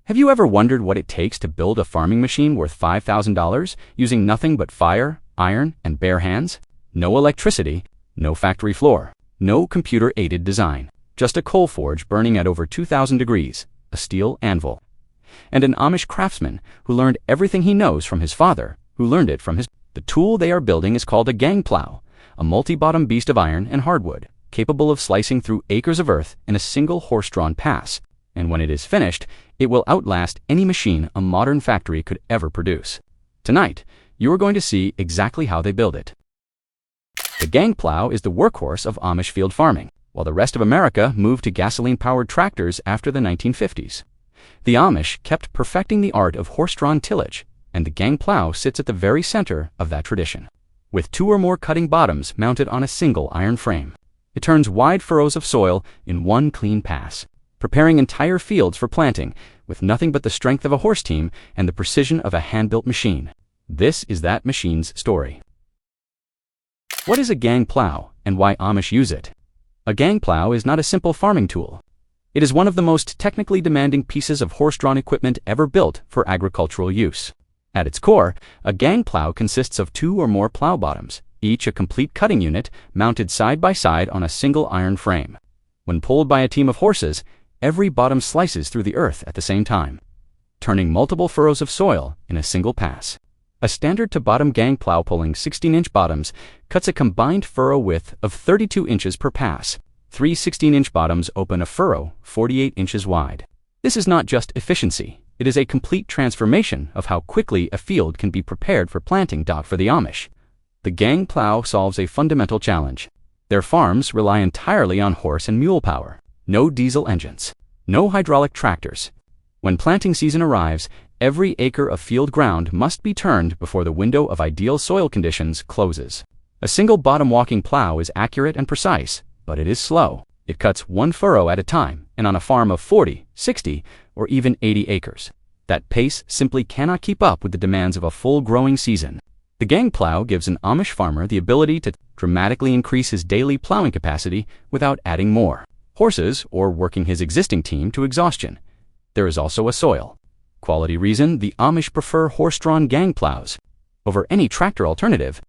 Have you ever wondered what it takes to build a farming machine worth $5,000 using nothing but fire, iron, and bare hands? No electricity, no factory floor, no computer-aided design, just a coal forge burning at over 2,000 degrees, a steel anvil, and an Amish craftsman who learned everything he knows from his father, who learned it from his... The tool they are building is called a gang plow, a multi-bottom beast of iron and hardwood, capable of slicing through acres of earth in a single horse-drawn pass, and when it is finished, it will outlast any machine a modern factory could ever produce. Tonight, you are going to see exactly how they build it. The gang plow is the workhorse of Amish field farming, while the rest of America moved to gasoline-powered tractors after the 1950s. The Amish kept perfecting the art of horse-drawn tillage, and the gang plow sits at the very center of that tradition. With 2 or more cutting bottoms mounted on a single iron frame, it turns wide furrows of soil in one clean pass, preparing entire fields for planting with nothing but the strength of a horse team and the precision of a hand-built machine. This is that machine's story. What is a gang plow and why Amish use it? A gang plow is not a simple farming tool. It is one of the most technically demanding pieces of horse-drawn equipment ever built for agricultural use. At its core, a gang plow consists of 2 or more plow bottoms, each a complete cutting unit mounted side by side on a single iron frame. When pulled by a team of horses, every bottom slices through the earth at the same time, turning multiple furrows of soil in a single pass. A standard-to-bottom gang plow pulling 16-inch bottoms cuts a combined furrow width of 32 inches per pass. 3 16-inch bottoms open a furrow 48 inches wide. This is not just efficiency, it is a complete transformation of how quickly a field can be prepared for planting. For the Amish, the gang plow solves a fundamental challenge. Their farms rely entirely on horse and mule power. No diesel engines, no hydraulic tractors. When planting season arrives, every acre of field ground must be turned before the window of ideal soil conditions closes. A single bottom walking plow is accurate and precise, but it is slow. It cuts 1 furrow at a time, and on a farm of 40, 60, or even 80 acres. That pace simply cannot keep up with the demands of a full growing season. The gang plow gives an Amish farmer the ability to dramatically increase his daily plowing capacity without adding more horses or working his existing team to exhaustion. There is also a soil quality reason the Amish prefer horse-drawn gang plows over any tractor alternative.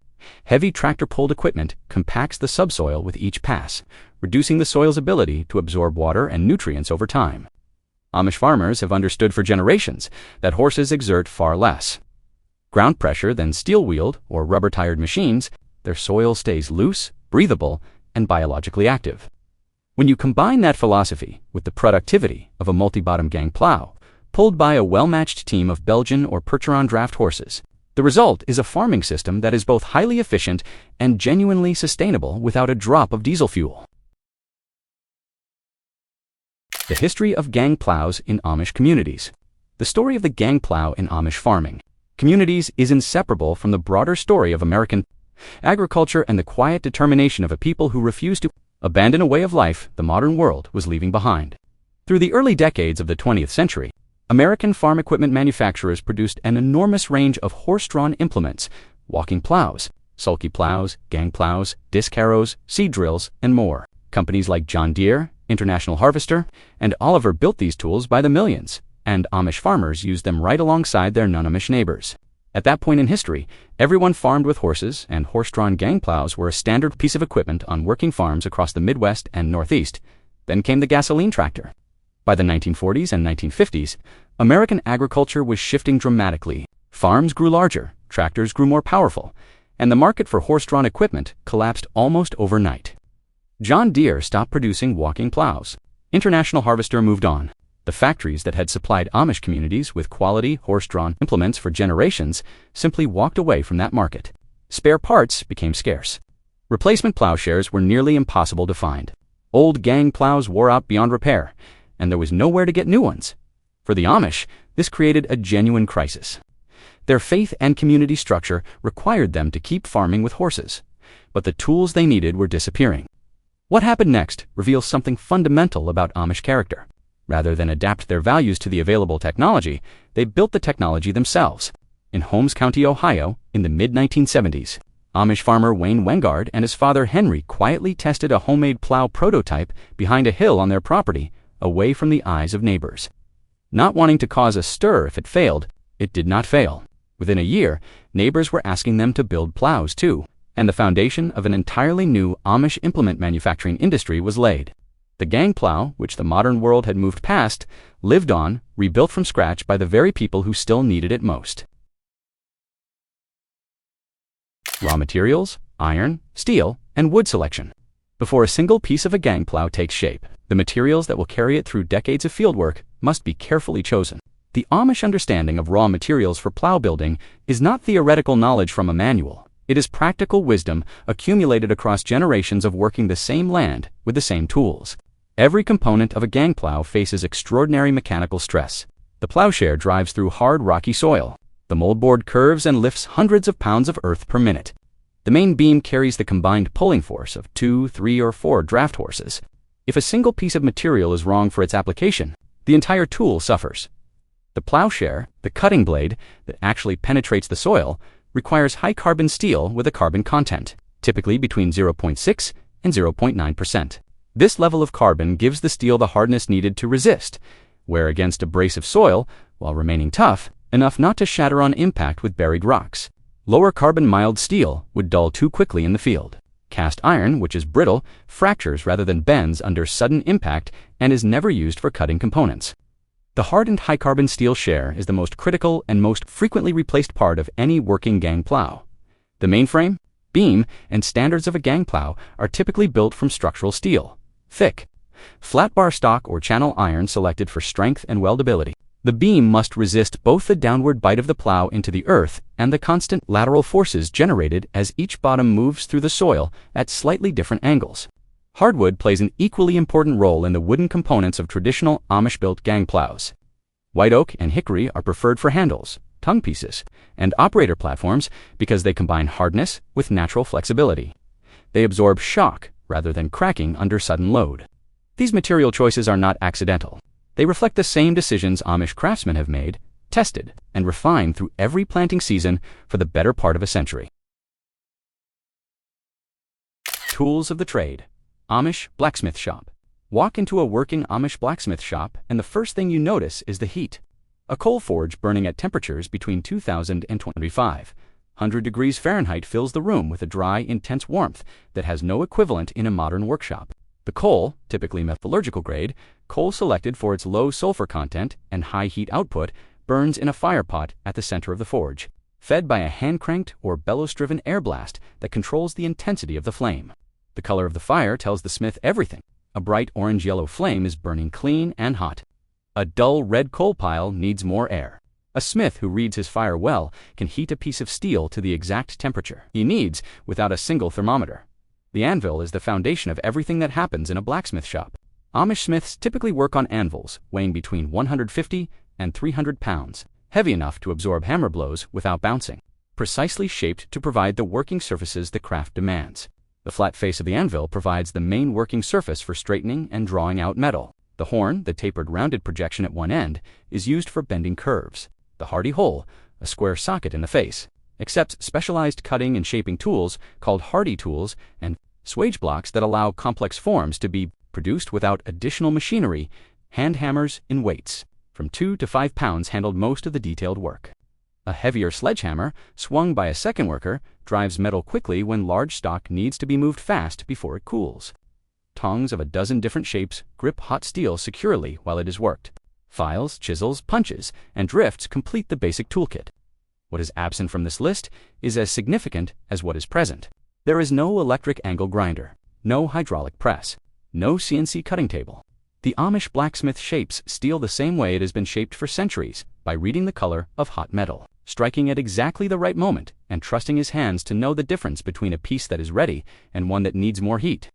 Heavy tractor-pulled equipment compacts the subsoil with each pass, reducing the soil's ability to absorb water and nutrients over time. Amish farmers have understood for generations that horses exert far less ground pressure than steel-wheeled or rubber-tired machines. Their soil stays loose, breathable, and biologically active. When you combine that philosophy with the productivity of a multi-bottom gang plow, pulled by a well-matched team of Belgian or Percheron draft horses, the result is a farming system that is both highly efficient and genuinely sustainable without a drop of diesel fuel. The history of gang plows in Amish communities. The story of the gang plow in Amish farming communities is inseparable from the broader story of American agriculture and the quiet determination of a people who refused to abandon a way of life the modern world was leaving behind. Through the early decades of the 20th century, American farm equipment manufacturers produced an enormous range of horse-drawn implements: walking plows, sulky plows, gang plows, disc harrows, seed drills, and more. Companies like John Deere, International Harvester, and Oliver built these tools by the millions, and Amish farmers used them right alongside their non-Amish neighbors. At that point in history, everyone farmed with horses, and horse-drawn gang plows were a standard piece of equipment on working farms across the Midwest and Northeast. Then came the gasoline tractor. By the 1940s and 1950s, American agriculture was shifting dramatically. Farms grew larger, tractors grew more powerful, and the market for horse-drawn equipment collapsed almost overnight. John Deere stopped producing walking plows. International Harvester moved on. The factories that had supplied Amish communities with quality horse-drawn implements for generations simply walked away from that market. Spare parts became scarce. Replacement plowshares were nearly impossible to find. Old gang plows wore out beyond repair, and there was nowhere to get new ones. For the Amish, this created a genuine crisis. Their faith and community structure required them to keep farming with horses, but the tools they needed were disappearing. What happened next reveals something fundamental about Amish character. Rather than adapt their values to the available technology, they built the technology themselves. In Holmes County, Ohio, in the mid-1970s, Amish farmer Wayne Wengard and his father Henry quietly tested a homemade plow prototype behind a hill on their property, away from the eyes of neighbors. Not wanting to cause a stir if it failed, it did not fail. Within a year, neighbors were asking them to build plows too, and the foundation of an entirely new Amish implement manufacturing industry was laid. The gang plow, which the modern world had moved past, lived on, rebuilt from scratch by the very people who still needed it most. Raw materials, iron, steel, and wood selection. Before a single piece of a gang plow takes shape, the materials that will carry it through decades of fieldwork must be carefully chosen. The Amish understanding of raw materials for plow building is not theoretical knowledge from a manual. It is practical wisdom accumulated across generations of working the same land with the same tools. Every component of a gang plow faces extraordinary mechanical stress. The plowshare drives through hard, rocky soil. The moldboard curves and lifts hundreds of pounds of earth per minute. The main beam carries the combined pulling force of 2, 3, or 4 draft horses. If a single piece of material is wrong for its application, the entire tool suffers. The plowshare, the cutting blade that actually penetrates the soil, requires high-carbon steel with a carbon content, typically between 0.6 and 0.9%. This level of carbon gives the steel the hardness needed to resist, wear against abrasive soil, while remaining tough, enough not to shatter on impact with buried rocks. Lower carbon mild steel would dull too quickly in the field. Cast iron, which is brittle, fractures rather than bends under sudden impact and is never used for cutting components. The hardened high-carbon steel share is the most critical and most frequently replaced part of any working gang plow. The mainframe, beam, and standards of a gang plow are typically built from structural steel, thick, flat bar stock or channel iron selected for strength and weldability. The beam must resist both the downward bite of the plow into the earth and the constant lateral forces generated as each bottom moves through the soil at slightly different angles. Hardwood plays an equally important role in the wooden components of traditional Amish-built gang plows. White oak and hickory are preferred for handles, tongue pieces, and operator platforms because they combine hardness with natural flexibility. They absorb shock rather than cracking under sudden load. These material choices are not accidental. They reflect the same decisions Amish craftsmen have made, tested, and refined through every planting season for the better part of a century. Tools of the trade. Amish blacksmith shop. Walk into a working Amish blacksmith shop and the first thing you notice is the heat. A coal forge burning at temperatures between 2000 and 2500 degrees Fahrenheit fills the room with a dry, intense warmth that has no equivalent in a modern workshop. The coal, typically metallurgical grade, coal selected for its low sulfur content and high heat output, burns in a fire pot at the center of the forge, fed by a hand-cranked or bellows-driven air blast that controls the intensity of the flame. The color of the fire tells the smith everything. A bright orange-yellow flame is burning clean and hot. A dull red coal pile needs more air. A smith who reads his fire well can heat a piece of steel to the exact temperature he needs without a single thermometer. The anvil is the foundation of everything that happens in a blacksmith shop. Amish smiths typically work on anvils weighing between 150 and 300 pounds, heavy enough to absorb hammer blows without bouncing, precisely shaped to provide the working surfaces the craft demands. The flat face of the anvil provides the main working surface for straightening and drawing out metal. The horn, the tapered rounded projection at one end, is used for bending curves. The hardy hole, a square socket in the face, accepts specialized cutting and shaping tools called hardy tools and swage blocks that allow complex forms to be produced without additional machinery. Hand hammers in weights from 2 to 5 pounds handled most of the detailed work. A heavier sledgehammer, swung by a second worker, drives metal quickly when large stock needs to be moved fast before it cools. Tongs of a dozen different shapes grip hot steel securely while it is worked. Files, chisels, punches, and drifts complete the basic toolkit. What is absent from this list is as significant as what is present. There is no electric angle grinder, no hydraulic press, no CNC cutting table. The Amish blacksmith shapes steel the same way it has been shaped for centuries, by reading the color of hot metal, striking at exactly the right moment, and trusting his hands to know the difference between a piece that is ready and one that needs more heat.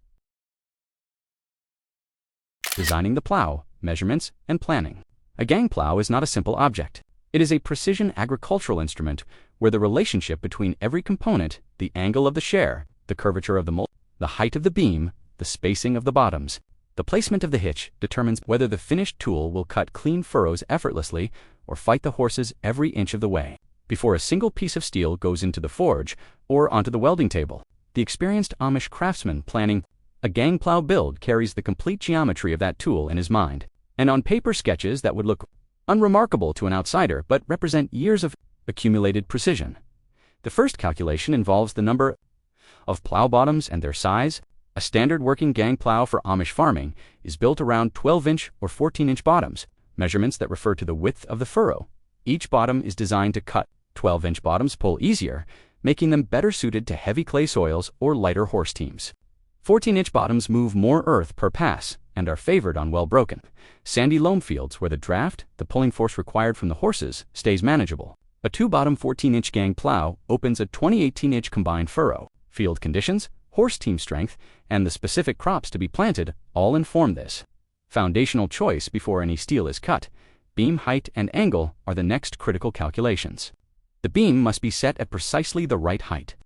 Designing the plow, measurements, and planning. A gang plow is not a simple object. It is a precision agricultural instrument where the relationship between every component, the angle of the share, the curvature of the mold, the height of the beam, the spacing of the bottoms, the placement of the hitch determines whether the finished tool will cut clean furrows effortlessly or fight the horses every inch of the way before a single piece of steel goes into the forge or onto the welding table. The experienced Amish craftsman planning a gang plow build carries the complete geometry of that tool in his mind, and on paper sketches that would look unremarkable to an outsider but represent years of accumulated precision. The first calculation involves the number of plow bottoms and their size. A standard working gang plow for Amish farming is built around 12-inch or 14-inch bottoms, measurements that refer to the width of the furrow. Each bottom is designed to cut. 12-inch bottoms pull easier, making them better suited to heavy clay soils or lighter horse teams. 14-inch bottoms move more earth per pass and are favored on well-broken, sandy loam fields where the draft, the pulling force required from the horses, stays manageable. A 2-bottom 14-inch gang plow opens a 20-18-inch combined furrow. Field conditions, horse team strength, and the specific crops to be planted all inform this. Foundational choice before any steel is cut. Beam height and angle are the next critical calculations. The beam must be set at precisely the right height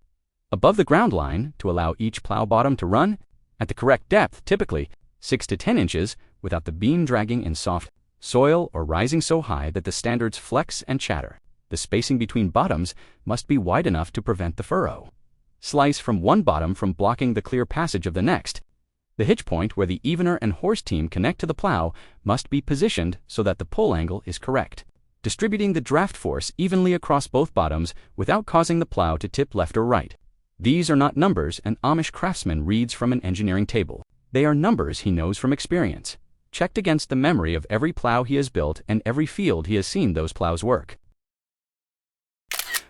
above the ground line to allow each plow bottom to run at the correct depth, typically 6 to 10 inches, without the beam dragging in soft soil or rising so high that the standards flex and chatter. The spacing between bottoms must be wide enough to prevent the furrow slice from one bottom from blocking the clear passage of the next. The hitch point where the evener and horse team connect to the plow must be positioned so that the pull angle is correct, distributing the draft force evenly across both bottoms without causing the plow to tip left or right. These are not numbers an Amish craftsman reads from an engineering table. They are numbers he knows from experience, checked against the memory of every plow he has built and every field he has seen those plows work.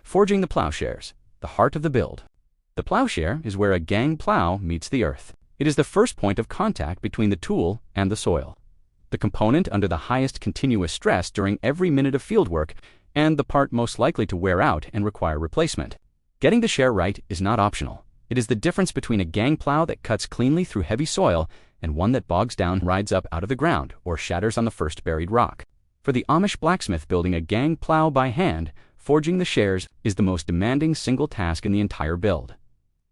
Forging the plowshares, the heart of the build. The plowshare is where a gang plow meets the earth. It is the first point of contact between the tool and the soil, the component under the highest continuous stress during every minute of fieldwork, and the part most likely to wear out and require replacement. Getting the share right is not optional. It is the difference between a gang plow that cuts cleanly through heavy soil and one that bogs down, rides up out of the ground, or shatters on the first buried rock. For the Amish blacksmith building a gang plow by hand, forging the shares is the most demanding single task in the entire build.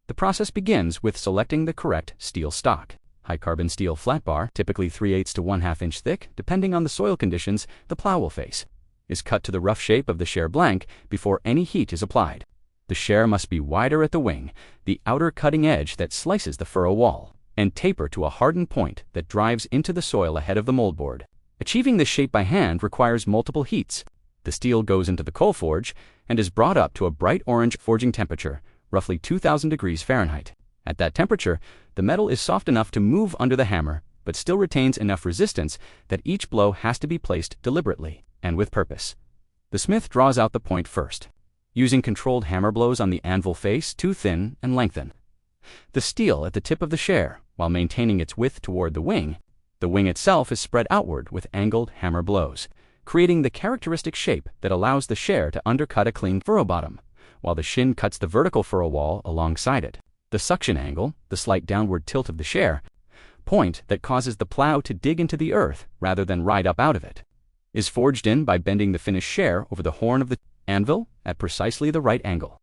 The process begins with selecting the correct steel stock. High-carbon steel flat bar, typically 3/8 to 1/2 inch thick, depending on the soil conditions the plow will face, is cut to the rough shape of the share blank before any heat is applied. The share must be wider at the wing, the outer cutting edge that slices the furrow wall, and taper to a hardened point that drives into the soil ahead of the moldboard. Achieving this shape by hand requires multiple heats. The steel goes into the coal forge and is brought up to a bright orange forging temperature, roughly 2,000 degrees Fahrenheit. At that temperature, the metal is soft enough to move under the hammer, but still retains enough resistance that each blow has to be placed deliberately and with purpose. The smith draws out the point first, using controlled hammer blows on the anvil face to thin and lengthen the steel at the tip of the share while maintaining its width toward the wing. The wing itself is spread outward with angled hammer blows, creating the characteristic shape that allows the share to undercut a clean furrow bottom, while the shin cuts the vertical furrow wall alongside it. The suction angle, the slight downward tilt of the share point that causes the plow to dig into the earth rather than ride up out of it, is forged in by bending the finished share over the horn of the anvil at precisely the right angle.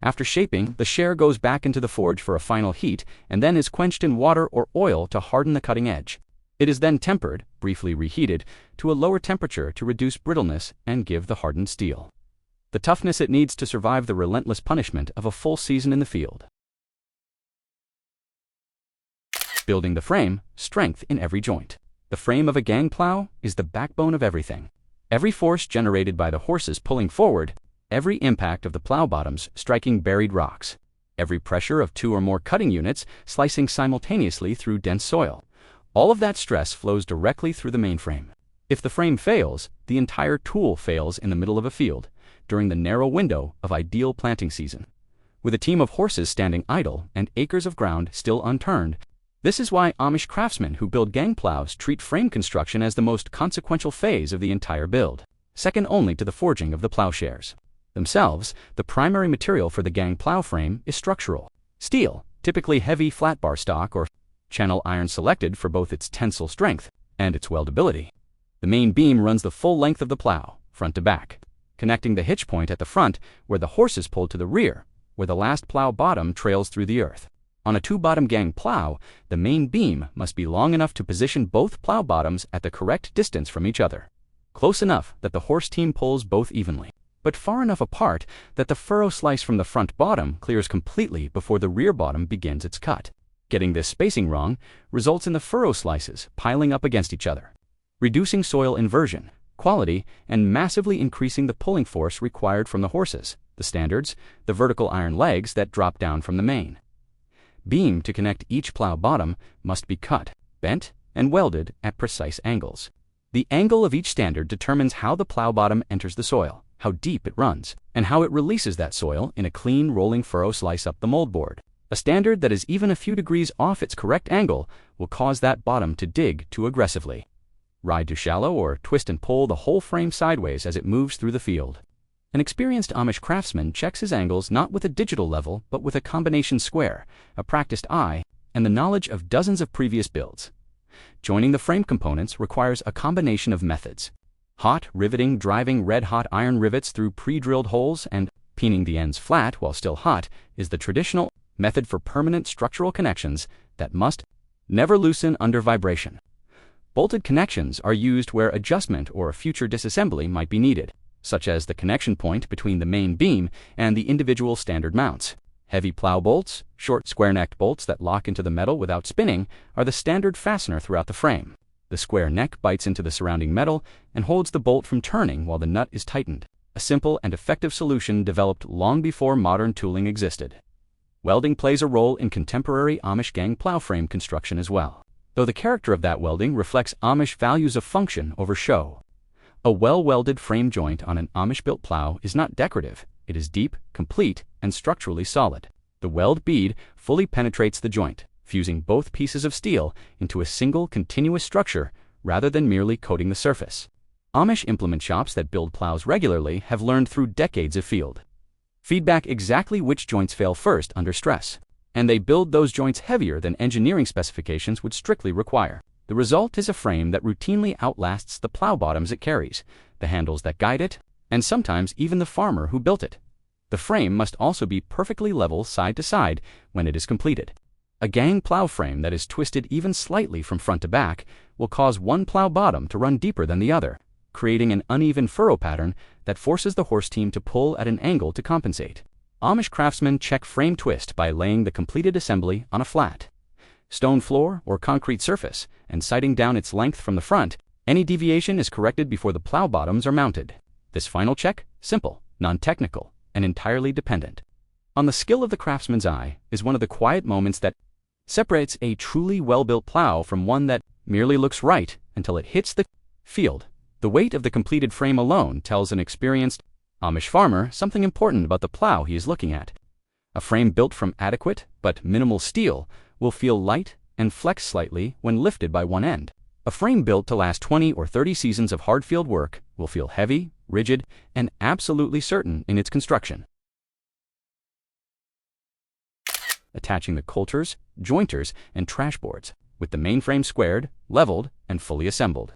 After shaping, the share goes back into the forge for a final heat and then is quenched in water or oil to harden the cutting edge. It is then tempered, briefly reheated, to a lower temperature to reduce brittleness and give the hardened steel the toughness it needs to survive the relentless punishment of a full season in the field. Building the frame, strength in every joint. The frame of a gang plow is the backbone of everything. Every force generated by the horses pulling forward, every impact of the plow bottoms striking buried rocks, every pressure of 2 or more cutting units slicing simultaneously through dense soil, all of that stress flows directly through the mainframe. If the frame fails, the entire tool fails in the middle of a field, during the narrow window of ideal planting season. With a team of horses standing idle and acres of ground still unturned, this is why Amish craftsmen who build gang plows treat frame construction as the most consequential phase of the entire build, second only to the forging of the plowshares themselves. The primary material for the gang plow frame is structural steel, typically heavy flat bar stock or channel iron, selected for both its tensile strength and its weldability. The main beam runs the full length of the plow, front to back, connecting the hitch point at the front where the horses pull to the rear, where the last plow bottom trails through the earth. On a 2-bottom gang plow, the main beam must be long enough to position both plow bottoms at the correct distance from each other, close enough that the horse team pulls both evenly, but far enough apart that the furrow slice from the front bottom clears completely before the rear bottom begins its cut. Getting this spacing wrong results in the furrow slices piling up against each other, reducing soil inversion, quality, and massively increasing the pulling force required from the horses, the standards, the vertical iron legs that drop down from the main beam to connect each plow bottom must be cut, bent, and welded at precise angles. The angle of each standard determines how the plow bottom enters the soil, how deep it runs, and how it releases that soil in a clean rolling furrow slice up the moldboard. A standard that is even a few degrees off its correct angle will cause that bottom to dig too aggressively, ride too shallow, or twist and pull the whole frame sideways as it moves through the field. An experienced Amish craftsman checks his angles not with a digital level but with a combination square, a practiced eye, and the knowledge of dozens of previous builds. Joining the frame components requires a combination of methods. Hot riveting, driving red-hot iron rivets through pre-drilled holes, and peening the ends flat while still hot is the traditional method for permanent structural connections that must never loosen under vibration. Bolted connections are used where adjustment or a future disassembly might be needed, such as the connection point between the main beam and the individual standard mounts. Heavy plow bolts, short square-necked bolts that lock into the metal without spinning, are the standard fastener throughout the frame. The square neck bites into the surrounding metal and holds the bolt from turning while the nut is tightened, a simple and effective solution developed long before modern tooling existed. Welding plays a role in contemporary Amish gang plow frame construction as well, though the character of that welding reflects Amish values of function over show. A well-welded frame joint on an Amish-built plow is not decorative. It is deep, complete, and structurally solid. The weld bead fully penetrates the joint, fusing both pieces of steel into a single continuous structure rather than merely coating the surface. Amish implement shops that build plows regularly have learned through decades of field feedback exactly which joints fail first under stress, and they build those joints heavier than engineering specifications would strictly require. The result is a frame that routinely outlasts the plow bottoms it carries, the handles that guide it, and sometimes even the farmer who built it. The frame must also be perfectly level side to side when it is completed. A gang plow frame that is twisted even slightly from front to back will cause one plow bottom to run deeper than the other, creating an uneven furrow pattern that forces the horse team to pull at an angle to compensate. Amish craftsmen check frame twist by laying the completed assembly on a flat stone floor or concrete surface and sighting down its length from the front. Any deviation is corrected before the plow bottoms are mounted. This final check, simple, non-technical, and entirely dependent on the skill of the craftsman's eye, is one of the quiet moments that separates a truly well-built plow from one that merely looks right until it hits the field. The weight of the completed frame alone tells an experienced Amish farmer something important about the plow he is looking at. A frame built from adequate but minimal steel will feel light and flex slightly when lifted by one end. A frame built to last 20 or 30 seasons of hard field work will feel heavy, rigid, and absolutely certain in its construction. Attaching the coulters, jointers, and trash boards, with the main frame squared, leveled, and fully assembled.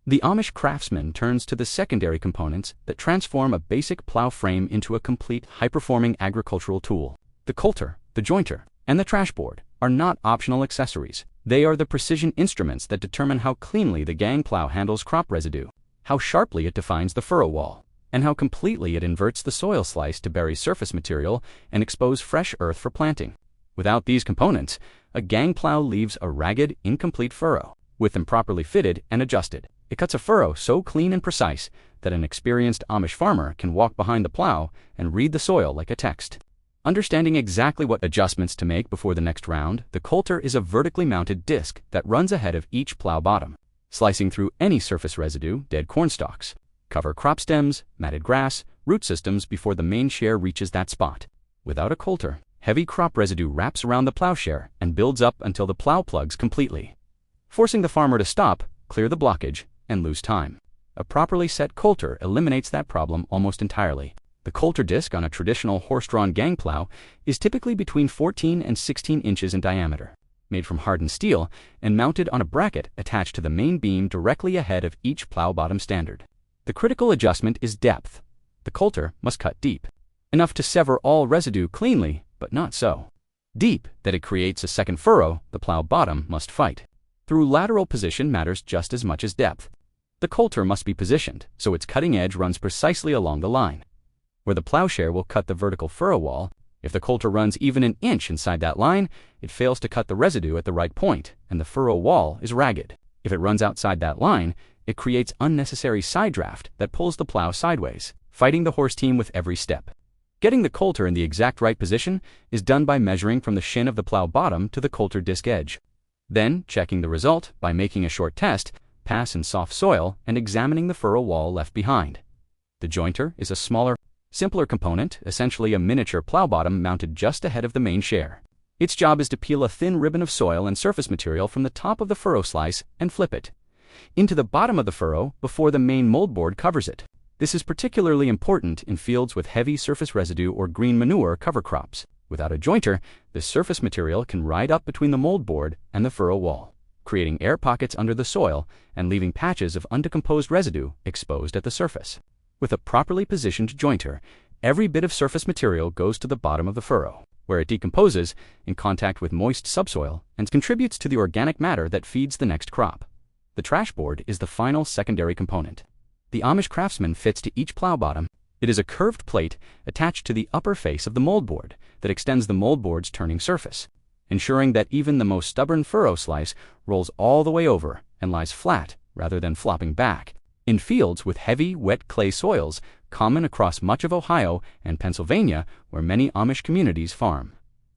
The Amish craftsman turns to the secondary components that transform a basic plow frame into a complete, high-performing agricultural tool. The coulter, the jointer, and the trash board are not optional accessories. They are the precision instruments that determine how cleanly the gang plow handles crop residue, how sharply it defines the furrow wall, and how completely it inverts the soil slice to bury surface material and expose fresh earth for planting. Without these components, a gang plow leaves a ragged, incomplete furrow. With them properly fitted and adjusted, it cuts a furrow so clean and precise that an experienced Amish farmer can walk behind the plow and read the soil like a text. Understanding exactly what adjustments to make before the next round, the coulter is a vertically mounted disc that runs ahead of each plow bottom, slicing through any surface residue, dead corn stalks, cover crop stems, matted grass, root systems before the main share reaches that spot. Without a coulter, heavy crop residue wraps around the plowshare and builds up until the plow plugs completely, forcing the farmer to stop, clear the blockage, and lose time. A properly set coulter eliminates that problem almost entirely. The coulter disc on a traditional horse-drawn gang plow is typically between 14 and 16 inches in diameter, made from hardened steel and mounted on a bracket attached to the main beam directly ahead of each plow bottom standard. The critical adjustment is depth. The coulter must cut deep, enough to sever all residue cleanly, but not so deep that it creates a second furrow the plow bottom must fight. Through lateral position matters just as much as depth. The coulter must be positioned so its cutting edge runs precisely along the line where the plowshare will cut the vertical furrow wall. If the coulter runs even an inch inside that line, it fails to cut the residue at the right point, and the furrow wall is ragged. If it runs outside that line, It creates unnecessary side draft that pulls the plow sideways, fighting the horse team with every step. Getting the coulter in the exact right position is done by measuring from the shin of the plow bottom to the coulter disc edge. Then, checking the result by making a short test, pass in soft soil, and examining the furrow wall left behind. The jointer is a smaller, simpler component, essentially a miniature plow bottom mounted just ahead of the main share. Its job is to peel a thin ribbon of soil and surface material from the top of the furrow slice and flip it into the bottom of the furrow before the main moldboard covers it. This is particularly important in fields with heavy surface residue or green manure cover crops. Without a jointer, the surface material can ride up between the moldboard and the furrow wall, creating air pockets under the soil and leaving patches of undecomposed residue exposed at the surface. With a properly positioned jointer, every bit of surface material goes to the bottom of the furrow, where it decomposes in contact with moist subsoil and contributes to the organic matter that feeds the next crop. The trash board is the final secondary component. The Amish craftsman fits to each plow bottom. It is a curved plate attached to the upper face of the moldboard that extends the moldboard's turning surface, ensuring that even the most stubborn furrow slice rolls all the way over and lies flat rather than flopping back. In fields with heavy, wet clay soils, common across much of Ohio and Pennsylvania, where many Amish communities farm,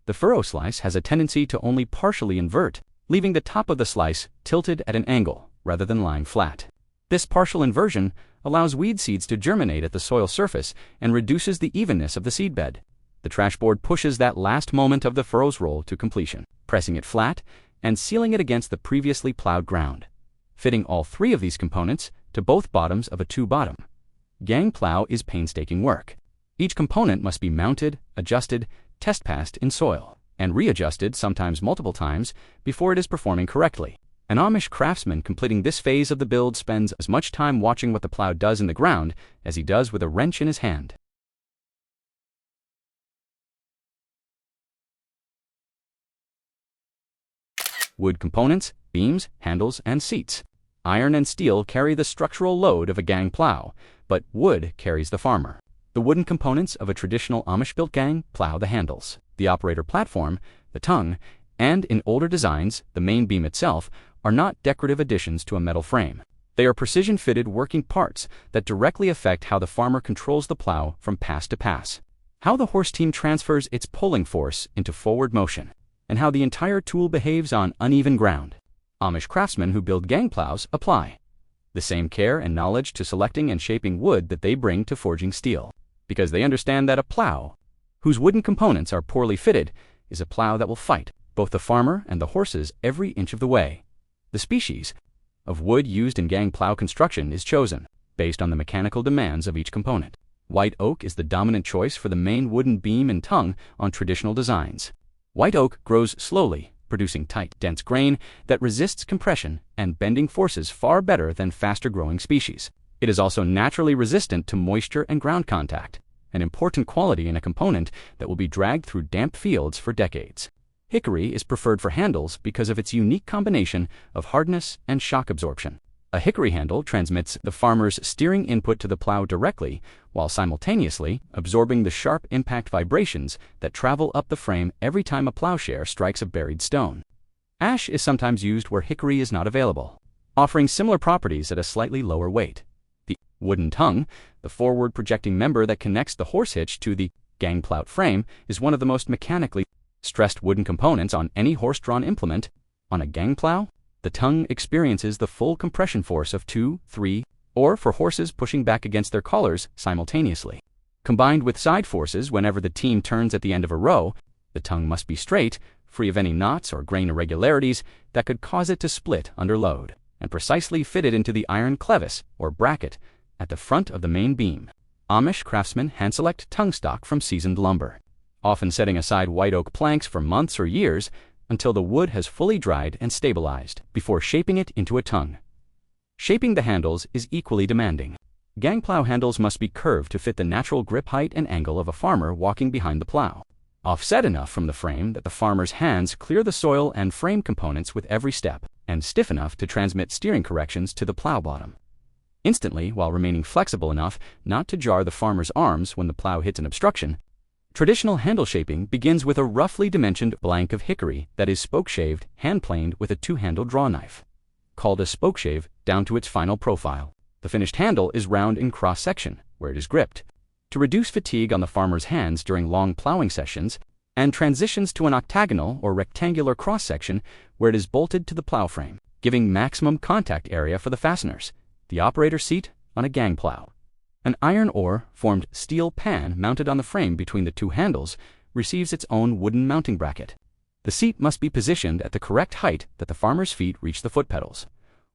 the furrow slice has a tendency to only partially invert, leaving the top of the slice tilted at an angle rather than lying flat. This partial inversion allows weed seeds to germinate at the soil surface and reduces the evenness of the seedbed. The trash board pushes that last moment of the furrow's roll to completion, pressing it flat and sealing it against the previously plowed ground. Fitting all three of these components to both bottoms of a two-bottom gang plow is painstaking work. Each component must be mounted, adjusted, test passed in soil, and readjusted sometimes multiple times before it is performing correctly. An Amish craftsman completing this phase of the build spends as much time watching what the plow does in the ground as he does with a wrench in his hand. Wood components, beams, handles, and seats. Iron and steel carry the structural load of a gang plow, but wood carries the farmer. The wooden components of a traditional Amish-built gang plow the handles, the operator platform, the tongue, and in older designs, the main beam itself, are not decorative additions to a metal frame. They are precision-fitted working parts that directly affect how the farmer controls the plow from pass to pass, how the horse team transfers its pulling force into forward motion, and how the entire tool behaves on uneven ground. Amish craftsmen who build gang plows apply the same care and knowledge to selecting and shaping wood that they bring to forging steel, because they understand that a plow whose wooden components are poorly fitted is a plow that will fight both the farmer and the horses every inch of the way. The species of wood used in gang plow construction is chosen based on the mechanical demands of each component. White oak is the dominant choice for the main wooden beam and tongue on traditional designs. White oak grows slowly, producing tight, dense grain that resists compression and bending forces far better than faster-growing species. It is also naturally resistant to moisture and ground contact, an important quality in a component that will be dragged through damp fields for decades. Hickory is preferred for handles because of its unique combination of hardness and shock absorption. A hickory handle transmits the farmer's steering input to the plow directly, while simultaneously absorbing the sharp impact vibrations that travel up the frame every time a plowshare strikes a buried stone. Ash is sometimes used where hickory is not available, offering similar properties at a slightly lower weight. The wooden tongue, the forward projecting member that connects the horse hitch to the gang plow frame, is one of the most mechanically stressed wooden components on any horse-drawn implement. On a gang plow, the tongue experiences the full compression force of 2, 3, or 4 horses pushing back against their collars simultaneously. Combined with side forces whenever the team turns at the end of a row, the tongue must be straight, free of any knots or grain irregularities that could cause it to split under load, and precisely fitted into the iron clevis, or bracket, at the front of the main beam. Amish craftsmen hand-select tongue stock from seasoned lumber, often setting aside white oak planks for months or years until the wood has fully dried and stabilized before shaping it into a tongue. Shaping the handles is equally demanding. Gang plow handles must be curved to fit the natural grip height and angle of a farmer walking behind the plow, offset enough from the frame that the farmer's hands clear the soil and frame components with every step, and stiff enough to transmit steering corrections to the plow bottom instantly while remaining flexible enough not to jar the farmer's arms when the plow hits an obstruction. Traditional handle shaping begins with a roughly dimensioned blank of hickory that is spoke-shaved, hand-planed with a two-handled draw knife. called a spokeshave, down to its final profile. The finished handle is round in cross-section, where it is gripped, to reduce fatigue on the farmer's hands during long plowing sessions, and transitions to an octagonal or rectangular cross-section where it is bolted to the plow frame, giving maximum contact area for the fasteners, the operator's seat on a gang plow. An iron or formed steel pan mounted on the frame between the two handles receives its own wooden mounting bracket. The seat must be positioned at the correct height that the farmer's feet reach the foot pedals,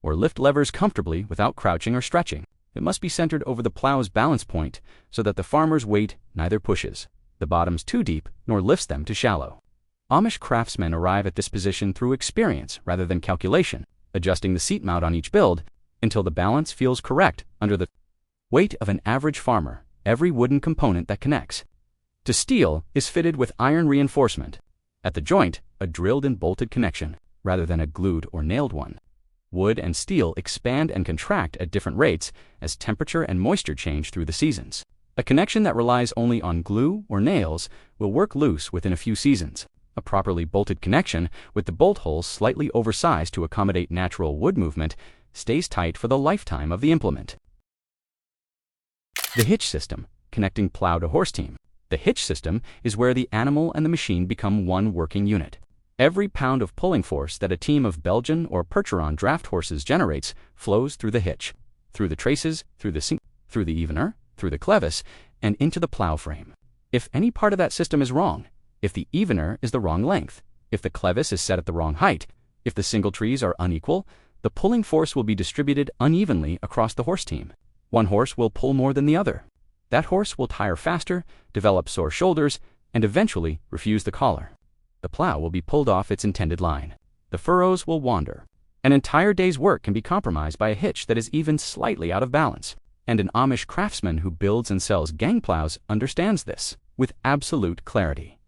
or lift levers comfortably without crouching or stretching. It must be centered over the plow's balance point so that the farmer's weight neither pushes the bottoms too deep nor lifts them to shallow. Amish craftsmen arrive at this position through experience rather than calculation, adjusting the seat mount on each build until the balance feels correct under the weight of an average farmer. Every wooden component that connects to steel is fitted with iron reinforcement. At the joint, a drilled and bolted connection, rather than a glued or nailed one. Wood and steel expand and contract at different rates as temperature and moisture change through the seasons. A connection that relies only on glue or nails will work loose within a few seasons. A properly bolted connection, with the bolt holes slightly oversized to accommodate natural wood movement, stays tight for the lifetime of the implement. The hitch system, connecting plow to horse team. The hitch system is where the animal and the machine become one working unit. Every pound of pulling force that a team of Belgian or Percheron draft horses generates flows through the hitch, through the traces, through the evener, through the clevis, and into the plow frame. If any part of that system is wrong, if the evener is the wrong length, if the clevis is set at the wrong height, if the single trees are unequal, the pulling force will be distributed unevenly across the horse team. One horse will pull more than the other. That horse will tire faster, develop sore shoulders, and eventually refuse the collar. The plow will be pulled off its intended line. The furrows will wander. An entire day's work can be compromised by a hitch that is even slightly out of balance. And an Amish craftsman who builds and sells gang plows understands this with absolute clarity.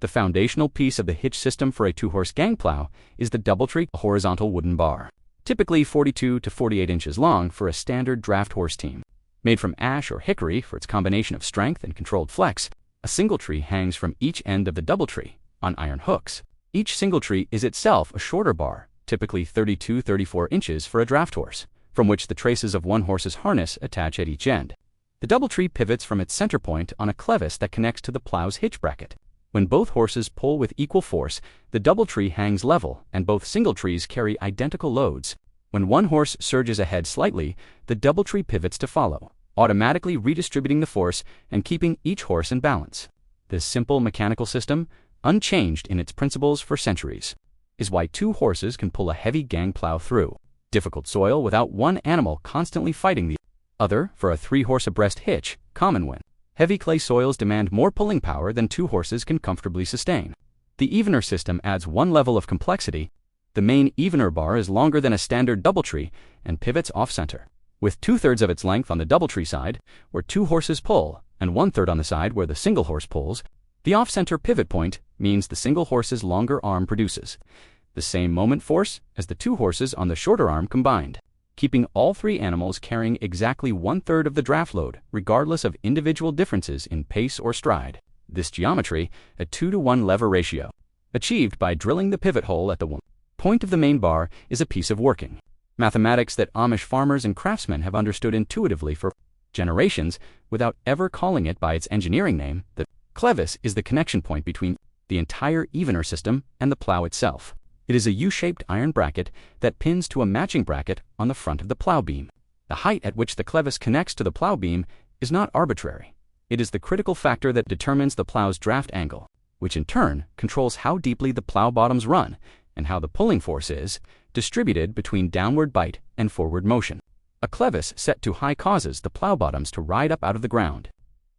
The foundational piece of the hitch system for a two-horse gang plow is the doubletree, a horizontal wooden bar, typically 42 to 48 inches long for a standard draft horse team. Made from ash or hickory for its combination of strength and controlled flex, a single tree hangs from each end of the doubletree on iron hooks. Each single tree is itself a shorter bar, typically 32-34 inches for a draft horse, from which the traces of one horse's harness attach at each end. The doubletree pivots from its center point on a clevis that connects to the plow's hitch bracket. When both horses pull with equal force, the doubletree hangs level and both single trees carry identical loads. When one horse surges ahead slightly, the doubletree pivots to follow, automatically redistributing the force and keeping each horse in balance. This simple mechanical system, unchanged in its principles for centuries, is why two horses can pull a heavy gang plow through difficult soil without one animal constantly fighting the other for a 3-horse abreast hitch, common when heavy clay soils demand more pulling power than 2 horses can comfortably sustain. The evener system adds one level of complexity. The main evener bar is longer than a standard doubletree and pivots off-center, with 2/3 of its length on the doubletree side, where 2 horses pull, and 1/3 on the side where the single horse pulls. The off-center pivot point means the single horse's longer arm produces the same moment force as the 2 horses on the shorter arm combined, keeping all 3 animals carrying exactly 1/3 of the draft load, regardless of individual differences in pace or stride. This geometry, a 2-to-1 lever ratio, achieved by drilling the pivot hole at the point of the main bar, is a piece of working mathematics that Amish farmers and craftsmen have understood intuitively for generations without ever calling it by its engineering name. The clevis is the connection point between the entire evener system and the plow itself. It is a U-shaped iron bracket that pins to a matching bracket on the front of the plow beam. The height at which the clevis connects to the plow beam is not arbitrary. It is the critical factor that determines the plow's draft angle, which in turn controls how deeply the plow bottoms run and how the pulling force is distributed between downward bite and forward motion. A clevis set too high causes the plow bottoms to ride up out of the ground.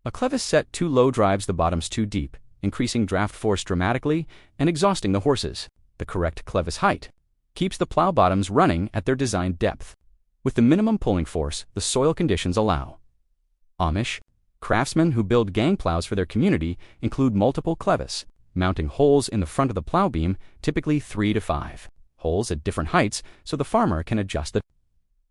A clevis set too low drives the bottoms too deep, increasing draft force dramatically and exhausting the horses. The correct clevis height keeps the plow bottoms running at their designed depth, with the minimum pulling force the soil conditions allow. Amish craftsmen who build gang plows for their community include multiple clevis, mounting holes in the front of the plow beam, typically 3 to 5 holes at different heights so the farmer can adjust the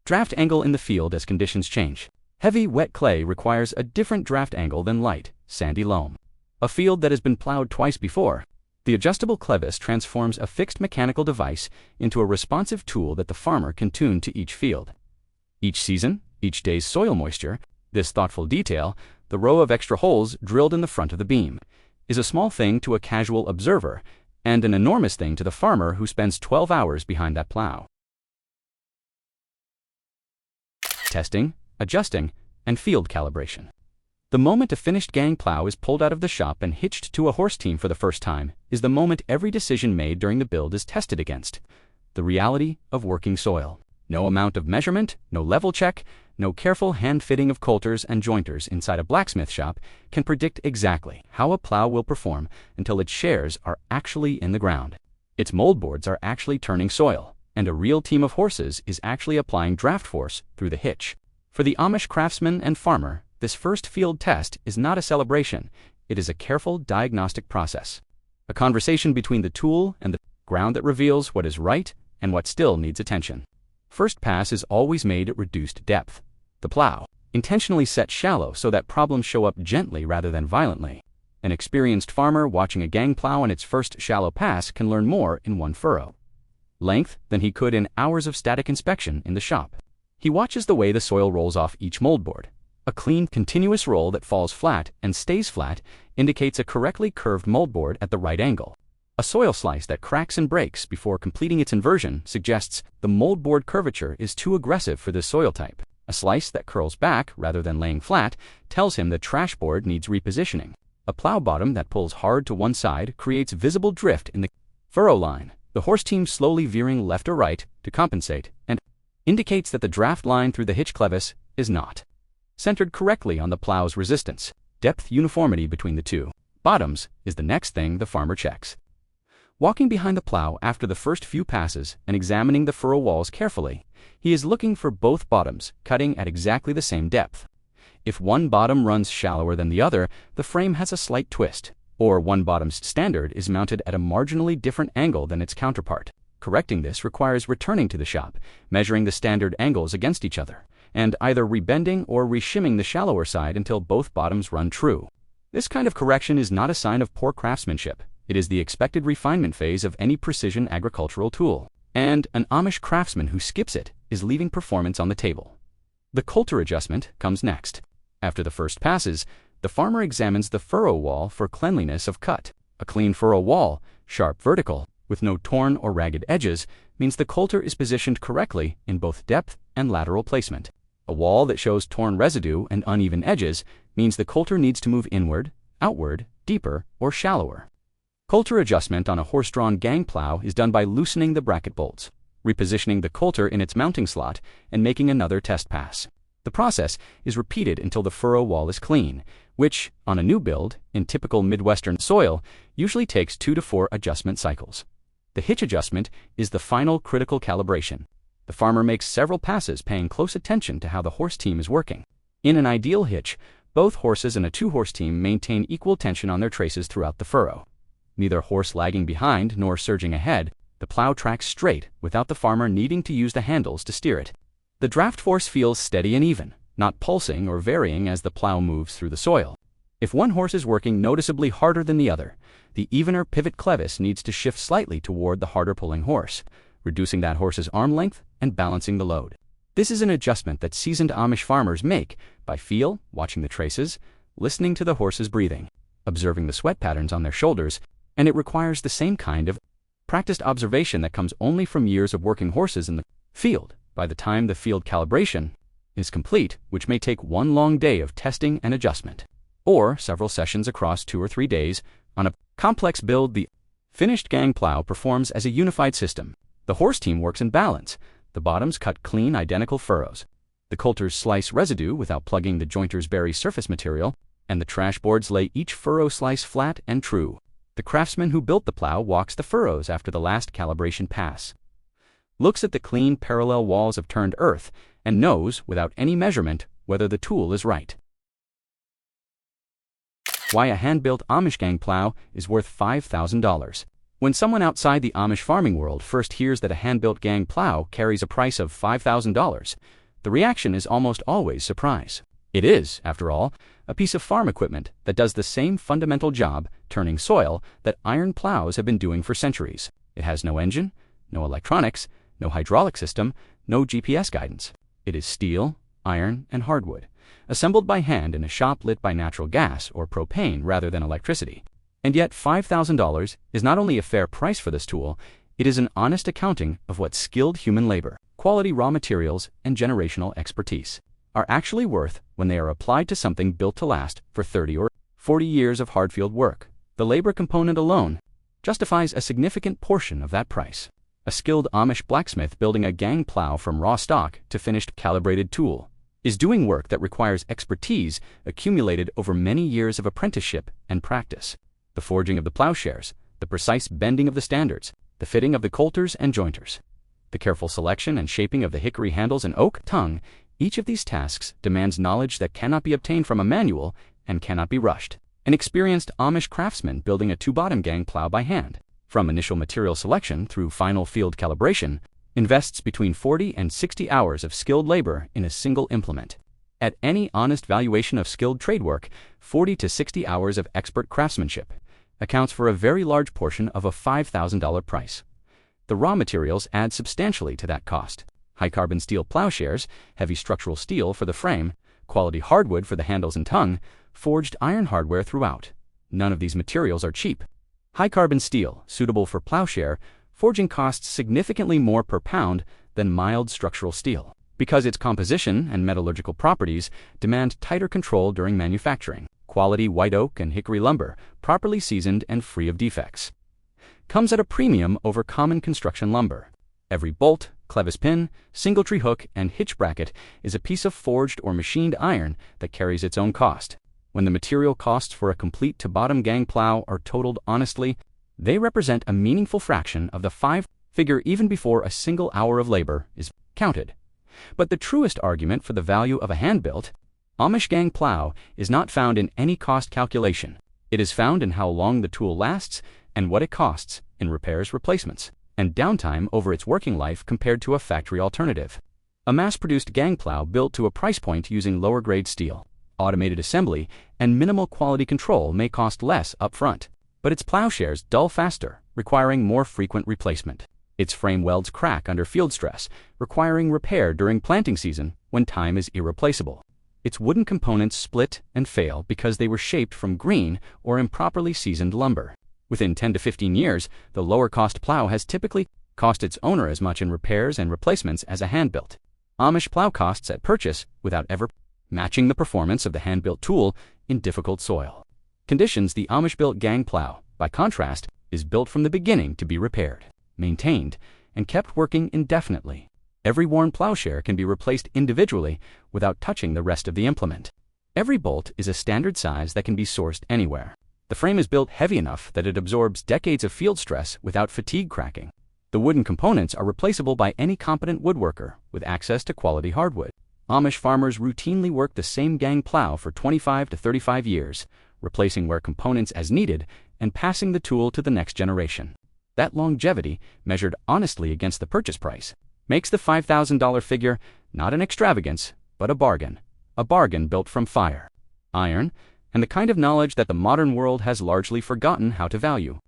draft angle in the field as conditions change. Heavy, wet clay requires a different draft angle than light, sandy loam. A field that has been plowed twice before The adjustable clevis transforms a fixed mechanical device into a responsive tool that the farmer can tune to each field. Each season, each day's soil moisture, this thoughtful detail, the row of extra holes drilled in the front of the beam, is a small thing to a casual observer and an enormous thing to the farmer who spends 12 hours behind that plow. Testing, adjusting, and field calibration. The moment a finished gang plow is pulled out of the shop and hitched to a horse team for the first time is the moment every decision made during the build is tested against. The reality of working soil. No amount of measurement, no level check, no careful hand-fitting of coulters and jointers inside a blacksmith shop can predict exactly how a plow will perform until its shares are actually in the ground. Its moldboards are actually turning soil, and a real team of horses is actually applying draft force through the hitch. For the Amish craftsman and farmer, this first field test is not a celebration, it is a careful diagnostic process. A conversation between the tool and the ground that reveals what is right and what still needs attention. First pass is always made at reduced depth. The plow, intentionally set shallow so that problems show up gently rather than violently. An experienced farmer watching a gang plow on its first shallow pass can learn more in one furrow length than he could in hours of static inspection in the shop. He watches the way the soil rolls off each moldboard. A clean, continuous roll that falls flat and stays flat indicates a correctly curved moldboard at the right angle. A soil slice that cracks and breaks before completing its inversion suggests the moldboard curvature is too aggressive for this soil type. A slice that curls back rather than laying flat tells him the trash board needs repositioning. A plow bottom that pulls hard to one side creates visible drift in the furrow line, the horse team slowly veering left or right to compensate, and indicates that the draft line through the hitch clevis is not centered correctly on the plow's resistance. Depth uniformity between the two bottoms is the next thing the farmer checks. Walking behind the plow after the first few passes and examining the furrow walls carefully, he is looking for both bottoms cutting at exactly the same depth. If one bottom runs shallower than the other, the frame has a slight twist, or one bottom's standard is mounted at a marginally different angle than its counterpart. Correcting this requires returning to the shop, measuring the standard angles against each other, and either rebending or reshimming the shallower side until both bottoms run true. This kind of correction is not a sign of poor craftsmanship. It is the expected refinement phase of any precision agricultural tool. And an Amish craftsman who skips it is leaving performance on the table. The coulter adjustment comes next. After the first passes, the farmer examines the furrow wall for cleanliness of cut. A clean furrow wall, sharp vertical, with no torn or ragged edges, means the coulter is positioned correctly in both depth and lateral placement. A wall that shows torn residue and uneven edges means the coulter needs to move inward, outward, deeper, or shallower. Coulter adjustment on a horse-drawn gang plow is done by loosening the bracket bolts, repositioning the coulter in its mounting slot, and making another test pass. The process is repeated until the furrow wall is clean, which, on a new build, in typical Midwestern soil, usually takes 2 to 4 adjustment cycles. The hitch adjustment is the final critical calibration. The farmer makes several passes paying close attention to how the horse team is working. In an ideal hitch, both horses and a 2-horse team maintain equal tension on their traces throughout the furrow. Neither horse lagging behind nor surging ahead, the plow tracks straight without the farmer needing to use the handles to steer it. The draft force feels steady and even, not pulsing or varying as the plow moves through the soil. If one horse is working noticeably harder than the other, the evener pivot clevis needs to shift slightly toward the harder pulling horse, reducing that horse's arm length and balancing the load. This is an adjustment that seasoned Amish farmers make by feel, watching the traces, listening to the horse's breathing, observing the sweat patterns on their shoulders, and it requires the same kind of practiced observation that comes only from years of working horses in the field. By the time the field calibration is complete, which may take one long day of testing and adjustment, or several sessions across 2 or 3 days, on a complex build, the finished gang plow performs as a unified system. The horse team works in balance. The bottoms cut clean, identical furrows. The coulters slice residue without plugging the jointers bury surface material, and the trash boards lay each furrow slice flat and true. The craftsman who built the plow walks the furrows after the last calibration pass, looks at the clean parallel walls of turned earth, and knows, without any measurement, whether the tool is right. Why a hand-built Amish gang plow is worth $5,000. When someone outside the Amish farming world first hears that a hand-built gang plow carries a price of $5,000, the reaction is almost always surprise. It is, after all, a piece of farm equipment that does the same fundamental job, turning soil, that iron plows have been doing for centuries. It has no engine, no electronics, no hydraulic system, no GPS guidance. It is steel, iron, and hardwood, assembled by hand in a shop lit by natural gas or propane rather than electricity. And yet $5,000 is not only a fair price for this tool, it is an honest accounting of what skilled human labor, quality raw materials, and generational expertise are actually worth when they are applied to something built to last for 30 or 40 years of hard field work. The labor component alone justifies a significant portion of that price. A skilled Amish blacksmith building a gang plow from raw stock to finished calibrated tool is doing work that requires expertise accumulated over many years of apprenticeship and practice. The forging of the plowshares, the precise bending of the standards, the fitting of the coulters and jointers, the careful selection and shaping of the hickory handles and oak tongue, each of these tasks demands knowledge that cannot be obtained from a manual and cannot be rushed. An experienced Amish craftsman building a two-bottom gang plow by hand, from initial material selection through final field calibration, invests between 40 and 60 hours of skilled labor in a single implement. At any honest valuation of skilled trade work, 40 to 60 hours of expert craftsmanship accounts for a very large portion of a $5,000 price. The raw materials add substantially to that cost. High-carbon steel plowshares, heavy structural steel for the frame, quality hardwood for the handles and tongue, forged iron hardware throughout. None of these materials are cheap. High-carbon steel, suitable for plowshare, forging costs significantly more per pound than mild structural steel, because its composition and metallurgical properties demand tighter control during manufacturing. Quality white oak and hickory lumber, properly seasoned and free of defects, comes at a premium over common construction lumber. Every bolt, clevis pin, singletree hook, and hitch bracket is a piece of forged or machined iron that carries its own cost. When the material costs for a complete to-bottom gang plow are totaled honestly, they represent a meaningful fraction of the five-figure even before a single hour of labor is counted. But the truest argument for the value of a hand-built Amish gang plow is not found in any cost calculation. It is found in how long the tool lasts and what it costs in repairs, replacements, and downtime over its working life compared to a factory alternative. A mass-produced gang plow built to a price point using lower-grade steel, automated assembly, and minimal quality control may cost less up front, but its plowshares dull faster, requiring more frequent replacement. Its frame welds crack under field stress, requiring repair during planting season when time is irreplaceable. Its wooden components split and fail because they were shaped from green or improperly seasoned lumber. Within 10 to 15 years, the lower-cost plow has typically cost its owner as much in repairs and replacements as a hand-built Amish plow costs at purchase without ever matching the performance of the hand-built tool in difficult soil conditions. The Amish-built gang plow, by contrast, is built from the beginning to be repaired, maintained, and kept working indefinitely. Every worn plowshare can be replaced individually without touching the rest of the implement. Every bolt is a standard size that can be sourced anywhere. The frame is built heavy enough that it absorbs decades of field stress without fatigue cracking. The wooden components are replaceable by any competent woodworker with access to quality hardwood. Amish farmers routinely work the same gang plow for 25 to 35 years, replacing wear components as needed and passing the tool to the next generation. That longevity, measured honestly against the purchase price, makes the $5,000 figure not an extravagance, but a bargain built from fire, iron, and the kind of knowledge that the modern world has largely forgotten how to value.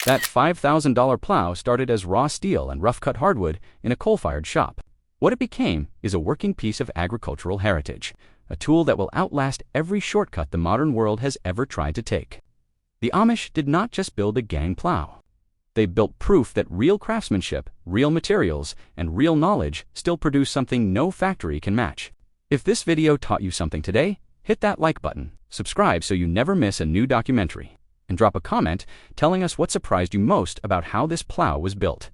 That $5,000 plow started as raw steel and rough-cut hardwood in a coal-fired shop. What it became is a working piece of agricultural heritage, a tool that will outlast every shortcut the modern world has ever tried to take. The Amish did not just build a gang plow. They built proof that real craftsmanship, real materials, and real knowledge still produce something no factory can match. If this video taught you something today, hit that like button, subscribe so you never miss a new documentary, and drop a comment telling us what surprised you most about how this plow was built.